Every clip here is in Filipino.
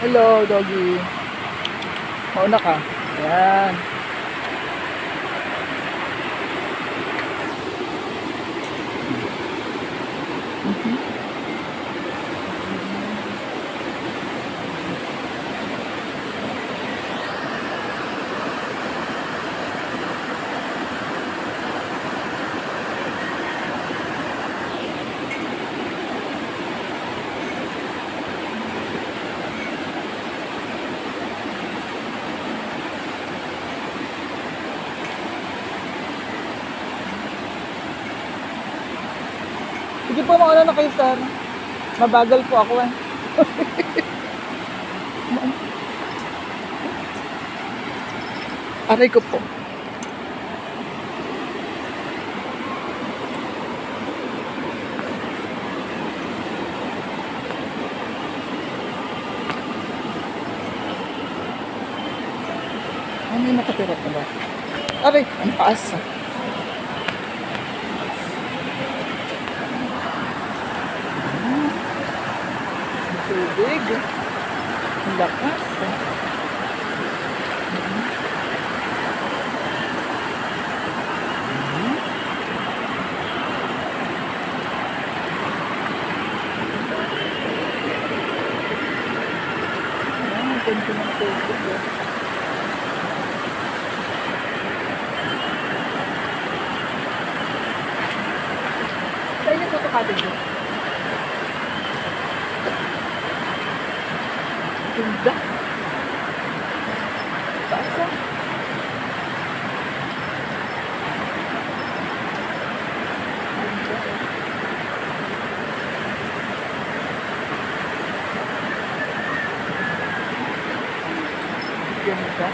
Hello, doggy. Mauna ka. Ayan. Sige po, mauna na kayo, sir. Mabagal po ako eh. Aray ko po. May nakatira pa ba? Aray, ang taas ah. Tubig. Ang lakas ah. Ang ganda ng tubig ah. Saan yung photocopy mo? Ganda. Taas ah. Ganda.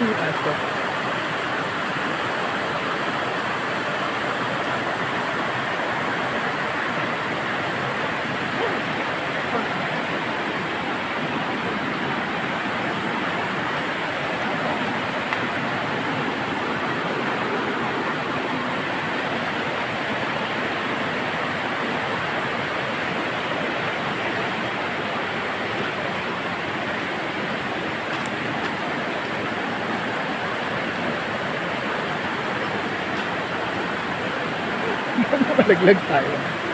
Ganda. Malaglag tayo.